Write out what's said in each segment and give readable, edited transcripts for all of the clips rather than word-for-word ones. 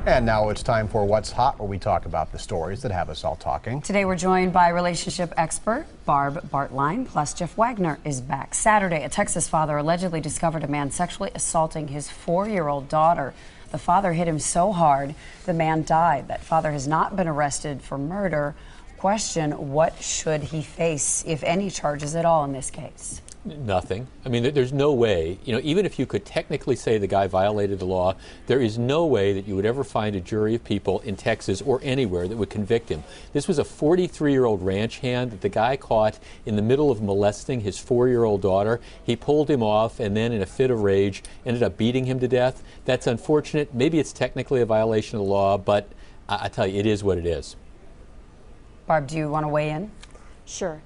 And now it's time for What's Hot, where we talk about the stories that have us all talking. Today we're joined by relationship expert Barb Breitlein, plus Jeff Wagner is back. Saturday, a Texas father allegedly discovered a man sexually assaulting his 4-year-old daughter. The father hit him so hard, the man died. That father has not been arrested for murder. Question, what should he face, if any charges at all in this case? Nothing. I mean, there's no way, even if you could technically say the guy violated the law, there is no way that you would ever find a jury of people in Texas or anywhere that would convict him. This was a 43-year-old ranch hand that the guy caught in the middle of molesting his 4-year-old daughter. He pulled him off and then, in a fit of rage, ended up beating him to death. That's unfortunate. Maybe it's technically a violation of the law, but I tell you, it is what it is. Barb, do you want to weigh in? Sure.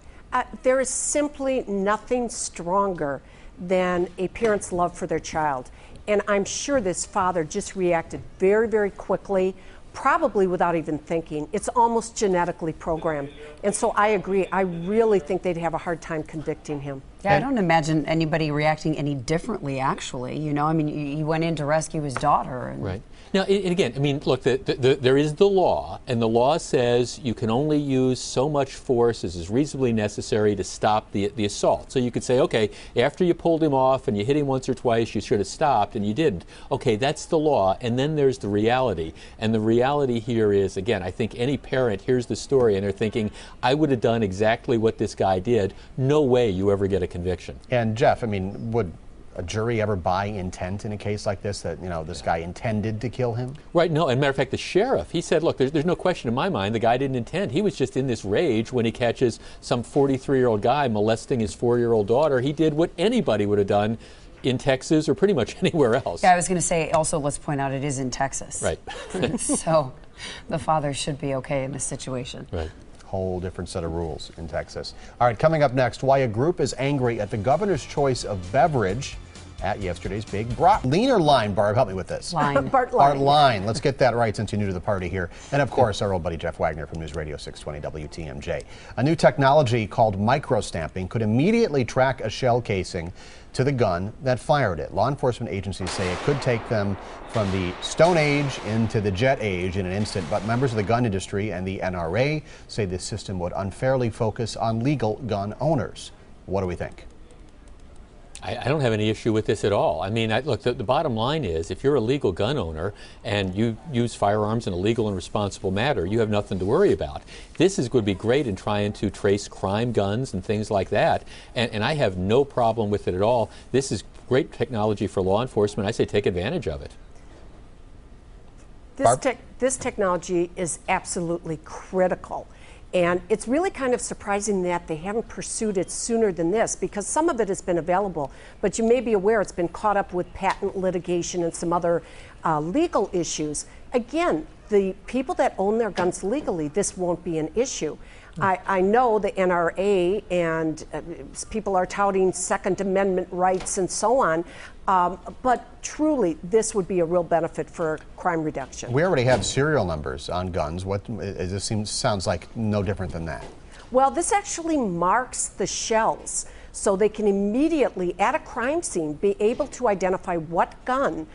There is simply nothing stronger than a parent's love for their child. And I'm sure this father just reacted very, very quickly, probably without even thinking. It's almost genetically programmed. And so I agree. I really think they'd have a hard time convicting him. Yeah, I don't imagine anybody reacting any differently, actually. I mean, he went in to rescue his daughter. Right. Now, again, I mean, look, there is the law, and the law says you can only use so much force as is reasonably necessary to stop the assault. So you could say, okay, after you pulled him off and you hit him once or twice, you should have stopped, and you didn't. Okay, that's the law, and then there's the reality. And the reality here is, again, I think any parent hears the story and they're thinking, I would have done exactly what this guy did. No way you ever get a conviction. And Jeff, I mean, would a jury ever buy intent in a case like this, that, this guy intended to kill him? Right, no, and matter of fact, the sheriff, he said, look, there's no question in my mind the guy didn't intend. He was just in this rage when he catches some 43-year-old guy molesting his 4-year-old daughter. He did what anybody would have done in Texas or pretty much anywhere else. Yeah, I was going to say, also, let's point out, it is in Texas. Right. So the father should be okay in this situation. Right. Whole different set of rules in Texas. All right, coming up next, why a group is angry at the governor's choice of beverage at yesterday's big Lean or line, Barb? Help me with this. Line. Line. Let's get that right since you're new to the party here. And of course, our old buddy Jeff Wagner from News Radio 620 WTMJ. A new technology called microstamping could immediately track a shell casing to the gun that fired it. Law enforcement agencies say it could take them from the Stone Age into the Jet Age in an instant, but members of the gun industry and the NRA say this system would unfairly focus on legal gun owners. What do we think? I don't have any issue with this at all. I mean, look, the bottom line is, if you're a legal gun owner and you use firearms in a legal and responsible manner, you have nothing to worry about. This would be great in trying to trace crime guns and things like that, and I have no problem with it at all. This is great technology for law enforcement. I say take advantage of it. This technology is absolutely critical. And it's really kind of surprising that they haven't pursued it sooner than this, because some of it has been available, but you may be aware it's been caught up with patent litigation and some other legal issues. Again, the people that own their guns legally, this won't be an issue. I know the NRA and people are touting Second Amendment rights and so on, but truly this would be a real benefit for crime reduction. We already have serial numbers on guns. Sounds like no different than that. Well, this actually marks the shells, so they can immediately, at a crime scene, be able to identify what gun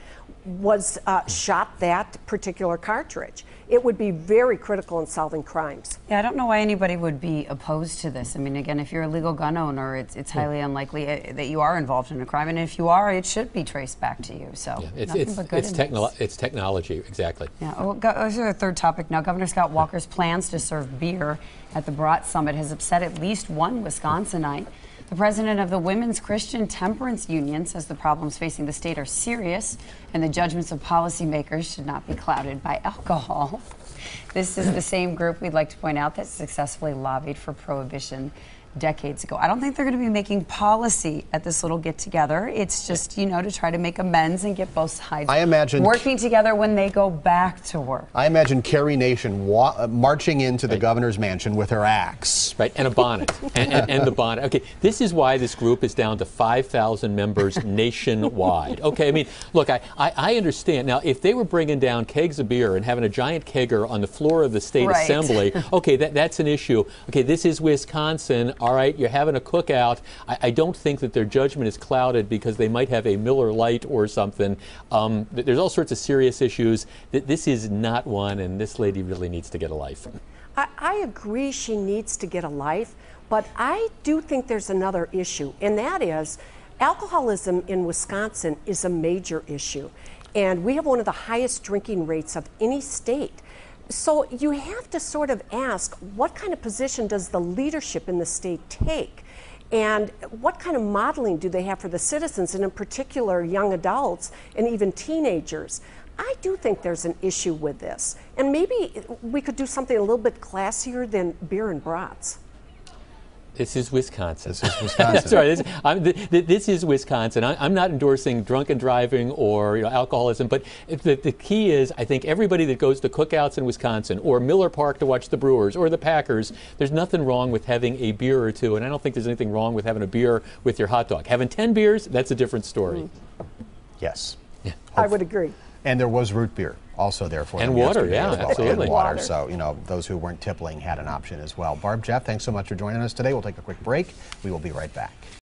was shot that particular cartridge. It would be very critical in solving crimes. Yeah, I don't know why anybody would be opposed to this. I mean, again, if you're a legal gun owner, it's highly unlikely that you are involved in a crime, and if you are, it should be traced back to you. So yeah, it's technology, exactly. Yeah. Well, here's our third topic now. Governor Scott Walker's plans to serve beer at the Brat Summit has upset at least one Wisconsinite. The president of the Women's Christian Temperance Union says the problems facing the state are serious and the judgments of policymakers should not be clouded by alcohol. This is the same group, we'd like to point out, that successfully lobbied for prohibition decades ago. I don't think they're going to be making policy at this little get-together. It's just, to try to make amends and get both sides working together when they go back to work. I imagine Carrie Nation marching into the governor's mansion with her axe. Right, and a bonnet. and the bonnet. Okay, this is why this group is down to 5,000 members nationwide. Okay, I mean, look, I understand. Now, if they were bringing down kegs of beer and having a giant kegger on the floor of the state assembly, okay, that's an issue. Okay, this is Wisconsin. all right, you're having a cookout. I don't think that their judgment is clouded because they might have a Miller Lite or something. There's all sorts of serious issues. This is not one, and this lady really needs to get a life. I agree she needs to get a life, but I do think there's another issue, and that is alcoholism in Wisconsin is a major issue. And we have one of the highest drinking rates of any state. So you have to sort of ask, what kind of position does the leadership in the state take? And what kind of modeling do they have for the citizens, and in particular young adults and even teenagers? I do think there's an issue with this. And maybe we could do something a little bit classier than beer and brats. This is Wisconsin. This is Wisconsin. That's right. This is Wisconsin. I'm not endorsing drunken driving or alcoholism, but the key is, I think everybody that goes to cookouts in Wisconsin or Miller Park to watch the Brewers or the Packers, there's nothing wrong with having a beer or two, and I don't think there's anything wrong with having a beer with your hot dog. Having 10 beers, that's a different story. Yes. Yeah. I would agree. And there was root beer also there for them. And water, yesterday yeah, as well. absolutely. And water. So, those who weren't tippling had an option as well. Barb, Jeff, thanks so much for joining us today. We'll take a quick break. We will be right back.